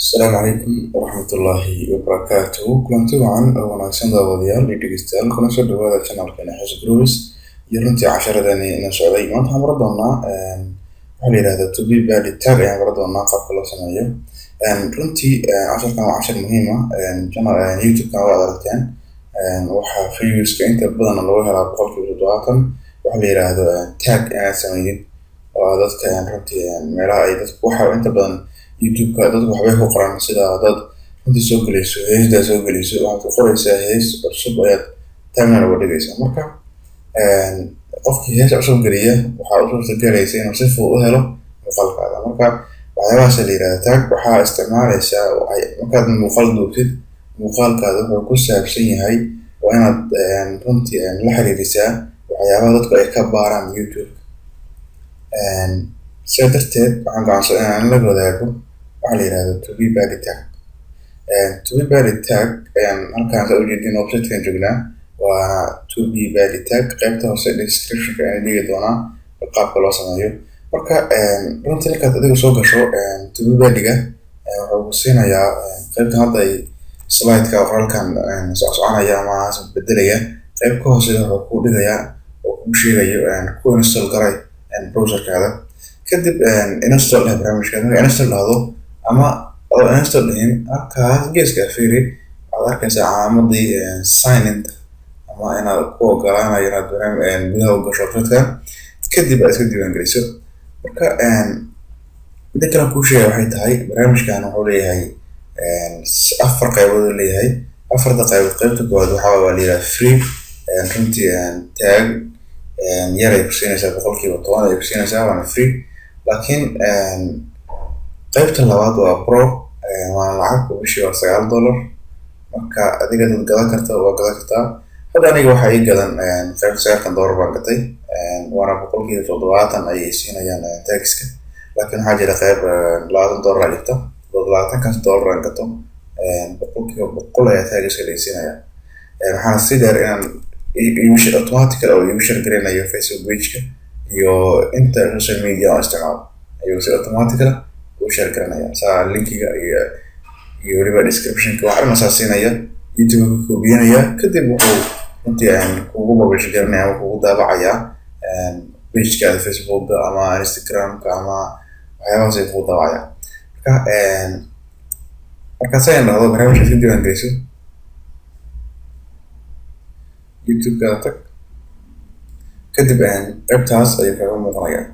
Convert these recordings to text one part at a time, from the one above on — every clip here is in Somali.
السلام عليكم ورحمة الله وبركاته kulanti wacan oo wanaagsan daawadayaal iyo dhegeystayaal kuna soo dhawaada channelkeena Xis Groups iyo runtii casharadani ina socday maanta waxaan baran doonaa waxa la yiraahdo to be valid tag ayaan baran doonaa qaabka loo sameeyo runtii casharkan waa cashar muhiim ah channel YouTube-ka waa aragteen waxa views-ka inta badan lagu helaa 70% waxa la yiraahdo tag inaad sameeyid oo dadka runtii meelaha ay dadku waxa inta badan YouTube-ka dadku waxbay ku qoraan sida dad inta soo galayso heesda soo galayso waxaad ku qoraysaa hees cusub ayaad timeline uga dhigaysaa marka qofkii hees cusub geliya waxaa u suurtagelaysa inuu si fudud u helo muuqaalkaada marka waxyaabahaas la yiraahdo tag waxaa isticmaalaysaa markaad muuqaal duubtid muuqaalkaada wuxuu ku saabsan yahay waa inaad runtii la xiriirisaa waxyaabaha dadku ay ka baaraan YouTube sidaa darteed waxaan go'aansaday inaan la wadaago waxa la yiraahdo to be valid tag to be valid tag ayaan halkaan soo ujeedin website-kan joognaa waana to be valid tag qaybta hoose description-ka ayaan dhigi doonaa qaabka loo sameeyo marka runtii markaad adiga soo gasho to be valid-ga wuxuu ku siinayaa qaybtan hadda ay slide-ka qoraalkan soconaya ama bedelaya qayb ka hoose wuxuu ku dhigayaa oo ku sheegayo ku install garay browser-kaada kadib install barnaamijka marka install dhahdo ama oo install dhahin halkaas geeska fiiri waxaad arkaysaa calaamadii sign in ama inaad ku ogolaanayo inaad gudaha u gasho website-ka kadib aad iska diiwaangeliso marka midda kale kuu sheegaya waxay tahay barnaamijkan wuxuu leeyahay 4 qaybood uu leeyahay 4 qaybood qaybta koowaad waxaa la yiraahdaa free runtii tag yar ay ku siinaysaa 10% ay ku siinaysaa waana free laakiin qaybta labaad waa pro waa lacag bishii waa $9 marka adiga dad gadan kartaa waa gadan kartaa hadda aniga waxa ay gadan qaybta $9 baan gatay waana 70% ay siinayaan taxka laakiin waxaa jira qayb $20 ay jirta $20 aan gato 100% ay taxka ay siinayaan waxaan si dheer inaan iibsho automatically oo iibsho garanayo Facebook page-ka iyo inta social media oo isticmaalo ayuu si automatically u share garanaya saa linkiga iyo waliba description-ka waxaan asaasinayaa YouTube ku bixinaya kadib wuxuu runtii kugu publish garanaya kugu daabacayaa page-ka Facebook ama Instagram-ka ama waxyaabahaas ay kugu daabacaya marka sayaan dhahdo barnaamijka si diiwaangeliso YouTube-ka tag kadib qaybtaas ayuu kaga muuqanayaa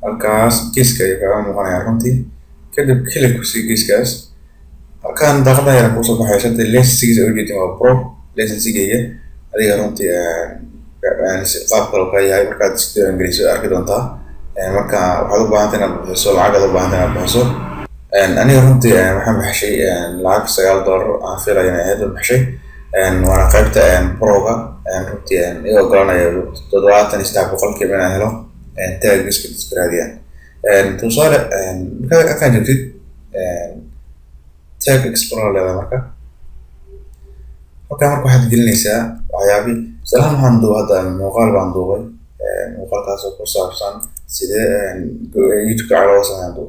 halkaas geeska ayuu kaga muuqanayaa runtii kadib click ku sii geeskaas halkaan daaqada yar ku soo baxaysa license-giisa oo jeedin waa pro license-giga adiga runtii qaab kale ka yahay markaad si diiwaangeliso arki doontaa marka waxaad u baahan tahay inaad bixiso lacag aad u baahan tahay inaad bixiso aniga runtii waxaan baxshay lacag $9 aan filayo inay ahayd baxshay waana qaybta pro-ga runtii iga ogolanaya 73% inaan helo tag-giska dadka raadiyaan tusaale markaad halkaan joogtid tag explorer leedahay marka halkaan marka waxaad gelinaysaa waxyaabii salaam waxaan duubay hadda muuqaal baan duubay muuqaalkaas oo ku saabsan sidee YouTube-ka loo sameeyo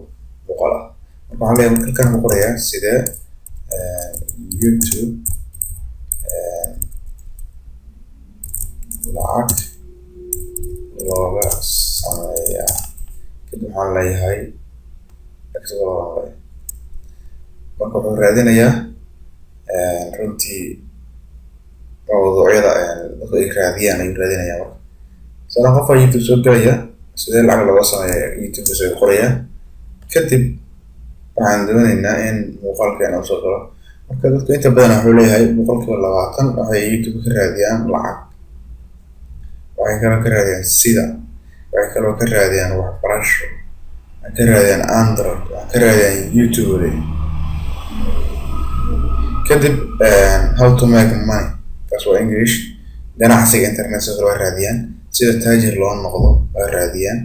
muuqaal ah marka waxaan leeyahay halkaan ku qorayaa sidee YouTube lacag looga sameeyaa kadib waxaan leeyahay marka wuxuu raadinayaa runtii mawduucyada dadku ay raadiyaan ayuu raadinayaa marka sala qof ayaa YouTube soo galaya sidee lacag looga sameeyaa YouTube soo qoraya kadib waxaan doonaynaa in muuqaalkeena soo galo marka dadku inta badan wuxuu leeyahay 20% waxay YouTube ka raadiyaan lacag waxay kaloo ka raadiyaan sida waxay kaloo ka raadiyaan waxbarasho waxay ka raadiyaan Android waxay ka raadiyaan YouTube kadib how to make money taas waa English ganacsiga internet soo raadiyaan sida taajir loo noqdo waa raadiyaan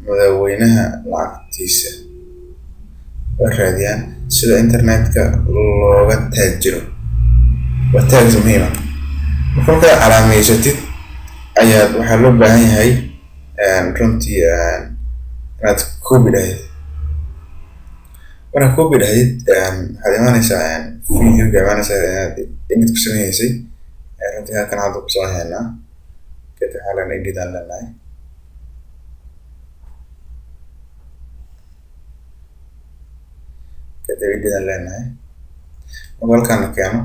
madaxweynaha lacagtiisa waa raadiyaan sida internetka looga taajiro waa taag muhiim ah marka calaameysatid ayaad waxaa loo baahan yahay runtii inaad koobi lahayd marka copy dhahdid waxaad imaanaysaa videoga imaanaysaa inaad edit ku sameynaysay runtii halkan hadda kusoo haynaa kadib xaalan edit aan leenahay marka halkan la keeno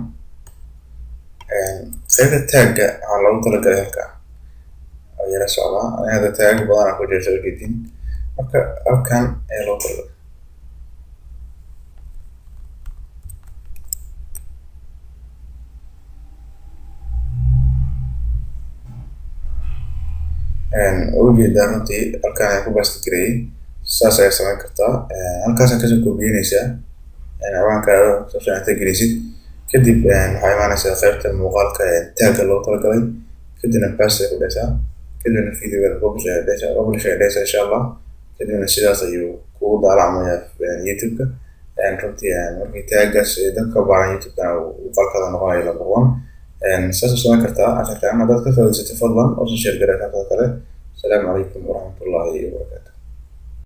qaybta tagga waxaa loogu talagalay halka oo yara socdaa hada tag badan ku jirta ujeedin marka halkan ayaa loo talagalay ujeedaa runtii halkan ayaa ku basti gareeyay saas ayaa samayn kartaa halkaas kasoo koobiyeynaysaa ciwaankaada soo inta gelisid kadib waxaa imaanaysaa qaybta muuqaalka tagga loo talagalay kadibna paste ku dhaysaa kadibna videoga publish ayaa dhaysaa insha allah kadibna sidaas ayuu kugu daalacmaya youtube-ka runtii markii taggaas dadka baaran youtube-kana muuqaalkaada noqonayo number one saas u samayn kartaa casharkan haddaad ka faa'iidaysatay fadlan oo soo share garee kale. Assalamu alaikum warahmatullahi wabarakatuh.